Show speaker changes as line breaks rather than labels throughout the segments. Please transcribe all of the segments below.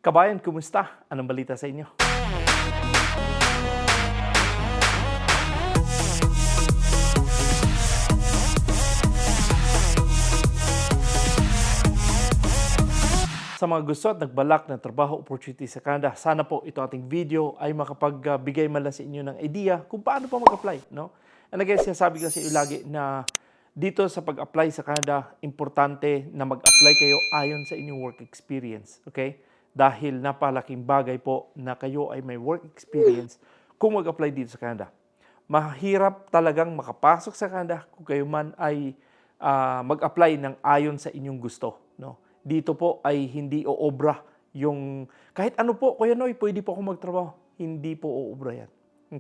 Kabayan, kumusta? Anong balita sa inyo? Sa mga gusto at nagbalak ng trabaho opportunity sa Canada, sana po ito ating video ay makapagbigay man lang sa inyo ng idea kung paano pa mag-apply. No? And again, sinasabi ko sa iyo lagi na dito sa pag-apply sa Canada, importante na mag-apply kayo ayon sa inyong work experience. Okay? Dahil napalaking bagay po na kayo ay may work experience kung mag-apply dito sa Canada. Mahirap talagang makapasok sa Canada kung kayo man ay mag-apply ng ayon sa inyong gusto. No? Dito po ay hindi oobra yung, kahit ano po, Kuya Noy, pwede po ako magtrabaho. Hindi po oobra yan.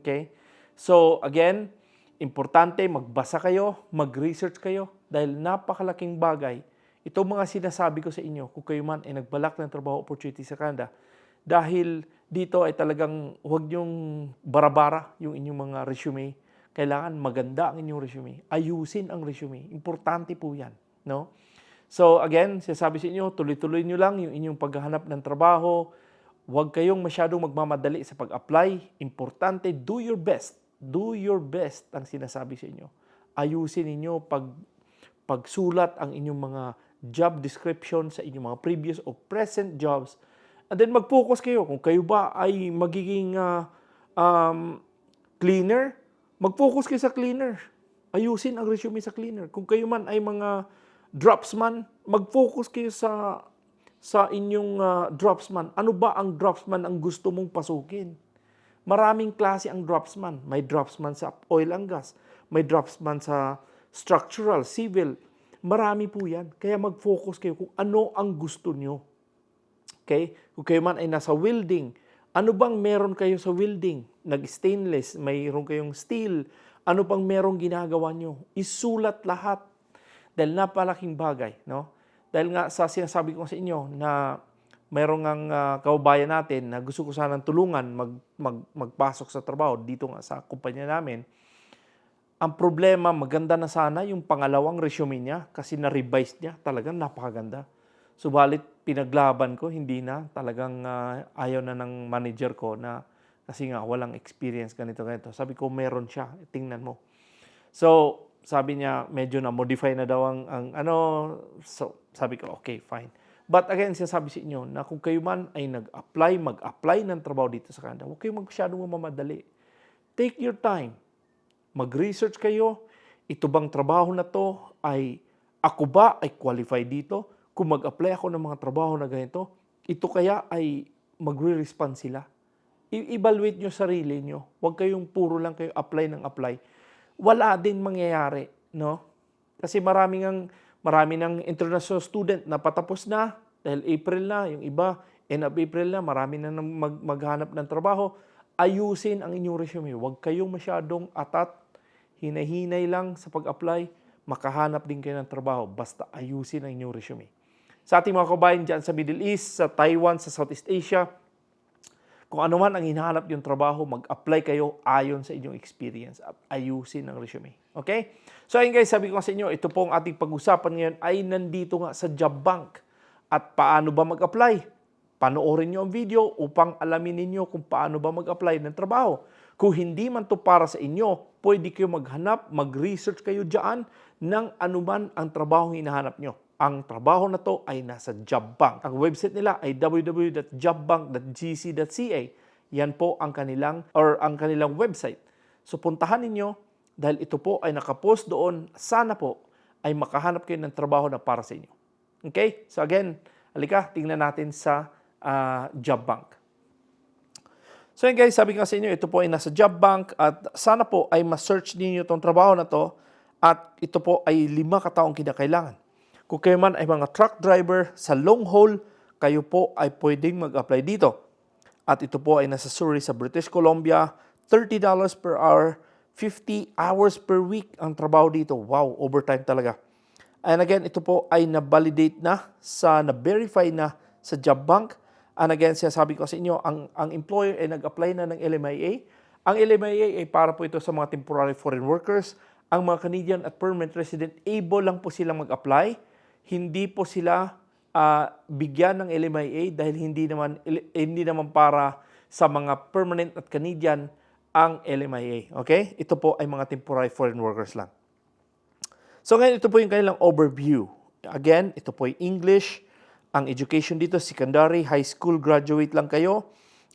Okay? So, again, importante magbasa kayo, mag-research kayo, dahil napakalaking bagay. Itong mga sinasabi ko sa inyo, kung kayo man ay nagbalak ng trabaho opportunity sa Canada, dahil dito ay talagang huwag niyong barabara yung inyong mga resume. Kailangan maganda ang inyong resume. Ayusin ang resume. Importante po yan. No? So again, sinasabi sa inyo, tuloy-tuloy nyo lang yung inyong paghahanap ng trabaho. Huwag kayong masyadong magmamadali sa pag-apply. Importante, do your best. Do your best ang sinasabi sa inyo. Ayusin ninyo pagsulat ang inyong mga job description sa inyong mga previous o present jobs. And then mag-focus kayo. Kung kayo ba ay magiging cleaner, mag-focus kayo sa cleaner. Ayusin ang resume sa cleaner. Kung kayo man ay mga dropsman, mag-focus kayo sa inyong dropsman. Ano ba ang dropsman ang gusto mong pasukin? Maraming klase ang dropsman. May dropsman sa oil and gas. May dropsman sa structural, civil. Marami po yan. Kaya mag-focus kayo kung ano ang gusto nyo. Okay? Kung kayo man ay nasa welding, ano bang meron kayo sa welding? Nag-stainless, mayroon kayong steel. Ano pang merong ginagawa nyo? Isulat lahat. Dahil napalaking bagay, no? Dahil nga sa sinasabi ko sa inyo na mayroong ang kaubayan natin na gusto ko sanang tulungan magpasok sa trabaho dito nga sa kumpanya namin. Ang problema, maganda na sana yung pangalawang resume niya kasi na-revise niya. Talagang napakaganda. Subalit, pinaglaban ko, hindi na. Talagang ayaw na ng manager ko na kasi nga walang experience ganito. Sabi ko, meron siya. Tingnan mo. So, sabi niya, medyo na-modify na daw ang ano. So, sabi ko, okay, fine. But again, sinasabi sa inyo na kung kayo man ay mag-apply ng trabaho dito sa Canada, huwag kayong masyadong mamadali. Take your time. Mag-research kayo. Ito bang trabaho na to ay, ako ba ay qualified dito? Kung mag-apply ako ng mga trabaho na ganito, ito kaya ay magre-respond sila. I-evaluate nyo sarili nyo. Huwag kayong puro lang kayo apply ng apply. Wala din mangyayari, no? Kasi marami ng international student na patapos na dahil April na, yung iba end of April na, marami na maghanap ng trabaho. Ayusin ang inyong resume. Huwag kayong masyadong atat, hinay-hinay lang sa pag-apply, makahanap din kayo ng trabaho. Basta ayusin ang inyong resume. Sa ating mga kabayan dyan sa Middle East, sa Taiwan, sa Southeast Asia, kung ano man ang hinahanap yung trabaho, mag-apply kayo ayon sa inyong experience at ayusin ang resume. Okay? So ayun guys, sabi ko sa inyo, ito pong ating pag-usapan ngayon ay nandito nga sa Job Bank. At paano ba mag-apply? Panoorin nyo ang video upang alamin ninyo kung paano ba mag-apply ng trabaho. Kung hindi man to para sa inyo, pwede kayo maghanap, mag-research kayo dyan ng anuman ang trabaho hinahanap nyo. Ang trabaho na to ay nasa Job Bank. Ang website nila ay www.jobbank.gc.ca. Yan po ang kanilang website. So puntahan ninyo dahil ito po ay nakapost doon. Sana po ay makahanap kayo ng trabaho na para sa inyo. Okay? So again, halika, tingnan natin sa Job Bank. So yun guys, sabi ko sa inyo, ito po ay nasa Job Bank at sana po ay ma-search niyo itong trabaho na to at ito po ay 5 kataong kinakailangan. Kung kayo man ay mga truck driver sa long haul, kayo po ay pwedeng mag-apply dito. At ito po ay nasa Surrey sa British Columbia, $30 per hour, 50 hours per week ang trabaho dito. Wow, overtime talaga. And again, ito po ay na-validate na, na-verify na sa Job Bank. And again, sabi ko sa inyo, ang employer ay nag-apply na ng LMIA. Ang LMIA ay para po ito sa mga temporary foreign workers. Ang mga Canadian at permanent resident, able lang po silang mag-apply. Hindi po sila bigyan ng LMIA dahil hindi naman para sa mga permanent at Canadian ang LMIA. Okay? Ito po ay mga temporary foreign workers lang. So ngayon, ito po yung kanilang overview. Again, ito po yung English. Ang education dito, secondary, high school graduate lang kayo.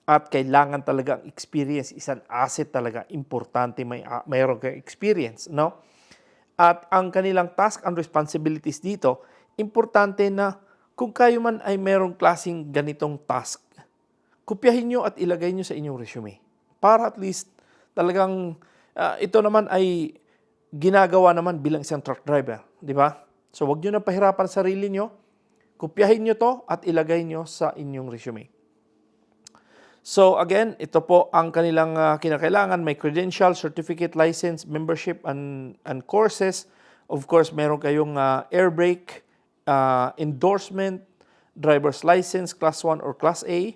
At kailangan talaga ang experience. Isang asset talaga. Importante mayroon kayong experience. No? At ang kanilang task and responsibilities dito, importante na kung kayo man ay mayroong klaseng ganitong task, kopyahin nyo at ilagay nyo sa inyong resume. Para at least talagang ito naman ay ginagawa naman bilang isang truck driver. Di ba? So wag nyo na pahirapan sarili nyo. Kopyahin nyo to at ilagay nyo sa inyong resume. So again, ito po ang kanilang kinakailangan. May credential, certificate, license, membership, and courses. Of course, meron kayong air brake, endorsement, driver's license, class 1 or class A.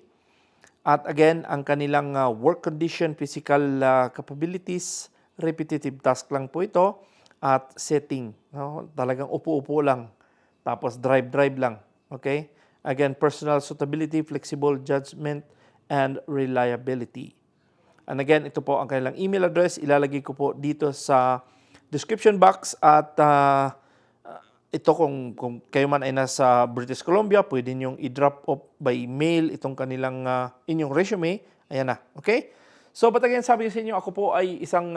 At again, ang kanilang work condition, physical capabilities, repetitive task lang po ito. At setting, no? Talagang upo-upo lang. Tapos drive lang. Okay? Again, personal suitability, flexible judgment, and reliability. And again, ito po ang kanilang email address. Ilalagay ko po dito sa description box. At ito kung kayo man ay nasa British Columbia, pwede niyong i-drop off by mail itong kanilang inyong resume. Ayan na. Okay? So, but again, sabi ko sa inyo, ako po ay isang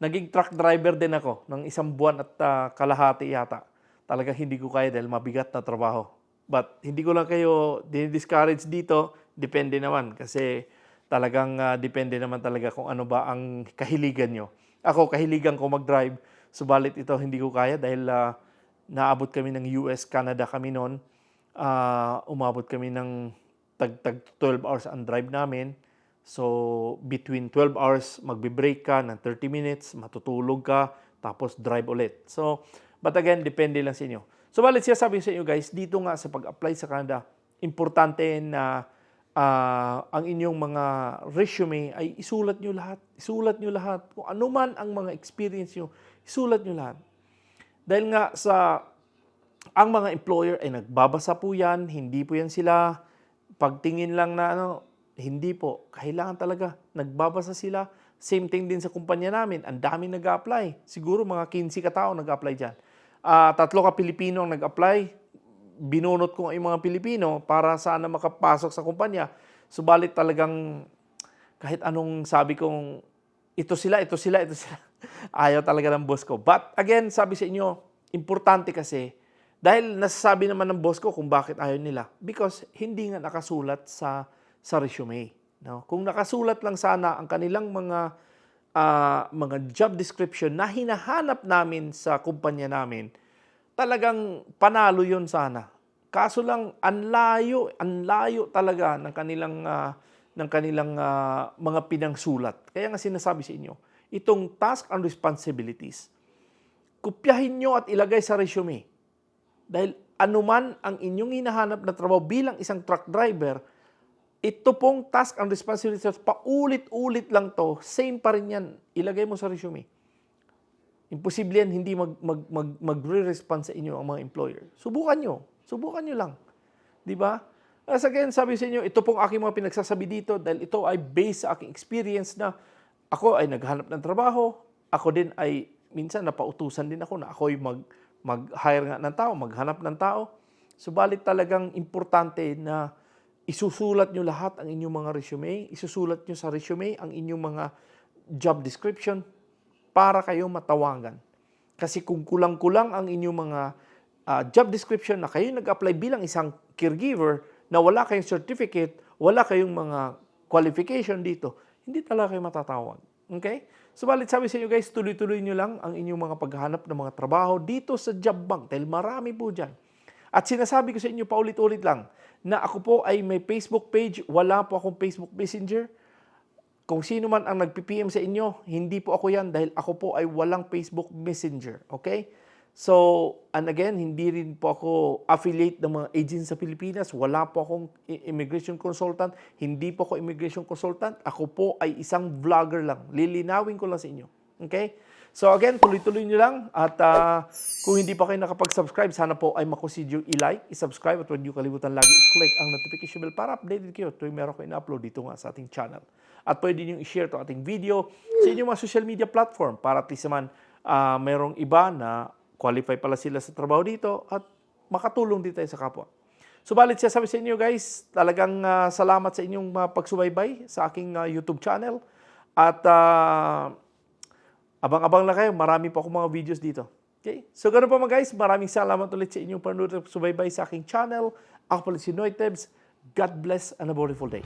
naging truck driver din ako ng 1 buwan at kalahati yata. Talagang hindi ko kaya dahil mabigat na trabaho. But hindi ko lang kayo discourage dito. Depende naman kasi talagang depende naman talaga kung ano ba ang kahiligan nyo. Ako, kahiligan ko mag-drive. Subalit ito hindi ko kaya dahil naabot kami ng US, Canada kami noon. Umabot kami ng tag 12 hours ang drive namin. So, between 12 hours, magbe-break ka ng 30 minutes, matutulog ka, tapos drive ulit. So, but again, depende lang sa inyo. So, balit siya sabi sa inyo guys, dito nga sa pag-apply sa Canada, importante na ang inyong mga resume ay isulat nyo lahat. Isulat nyo lahat. Kung ano man ang mga experience nyo, isulat nyo lahat. Dahil nga ang mga employer ay nagbabasa po yan, hindi po yan sila pagtingin lang na hindi po. Kailangan talaga, nagbabasa sila. Same thing din sa kumpanya namin, ang daming nag-a-apply. Siguro mga 15 katao nag-a-apply dyan. 3 ka Pilipino ang nag-apply. Binunot ko yung mga Pilipino para sana makapasok sa kumpanya. Subalit talagang kahit anong sabi kong ito sila. Ayaw talaga ng boss ko. But again, sabi sa inyo, importante kasi dahil nasasabi naman ng boss ko kung bakit ayaw nila. Because hindi nga nakasulat sa resume. No? Kung nakasulat lang sana ang kanilang mga job description na hinahanap namin sa kumpanya namin, talagang panalo yun sana. Kaso lang, ang layo talaga ng kanilang mga pinangsulat. Kaya nga sinasabi sa inyo, itong task and responsibilities, kopyahin nyo at ilagay sa resume. Dahil anuman ang inyong hinahanap na trabaho bilang isang truck driver, ito pong task and responsibilities, paulit-ulit lang to, same pa rin yan, ilagay mo sa resume. Imposible yan, hindi magre-respond sa inyo ang mga employer. Subukan nyo lang. Di ba? As again, sabi sa inyo, ito pong aking mga pinagsasabi dito dahil ito ay based sa aking experience na ako ay naghanap ng trabaho. Ako din ay, minsan napautusan din ako na ako ay mag-hire nga ng tao, maghanap ng tao. Subalit talagang importante na isusulat nyo lahat ang inyong mga resume. Isusulat nyo sa resume ang inyong mga job description para kayo matawagan. Kasi kung kulang-kulang ang inyong mga job description na kayo nag-apply bilang isang caregiver na wala kayong certificate, wala kayong mga qualification dito, hindi talaga kayo matatawag. Okay? Subalit sabi sa inyo guys, tuloy-tuloy nyo lang ang inyong mga paghahanap ng mga trabaho dito sa job bank dahil marami po dyan. At sinasabi ko sa inyo paulit-ulit lang na ako po ay may Facebook page, wala po akong Facebook Messenger. Kung sino man ang nag-PM sa inyo, hindi po ako yan dahil ako po ay walang Facebook Messenger. Okay? So, and again, hindi rin po ako affiliate ng mga agents sa Pilipinas. Wala po akong immigration consultant. Hindi po ako immigration consultant. Ako po ay isang vlogger lang. Lilinawin ko lang sa inyo. Okay? So again, tuloy-tuloy nyo lang. At kung hindi pa kayo nakapag-subscribe, sana po ay makonsider i-like, i-subscribe at huwag nyo kalimutan lagi i-click ang notification bell para updated kayo tuwing meron ko in-upload dito nga sa ating channel. At pwede nyo i-share to ating video sa inyong mga social media platform para at least naman merong iba na qualify pala sila sa trabaho dito at makatulong din tayo sa kapwa. Subalit siya sabi sa inyo guys, talagang salamat sa inyong pagsubaybay sa aking YouTube channel. At abang-abang na kayo, marami pa akong mga videos dito. Okay? So ganoon pa mga guys, maraming salamat ulit sa inyong panonood at subaybay sa aking channel. Ako pala si Noy Tebs. God bless and a beautiful day.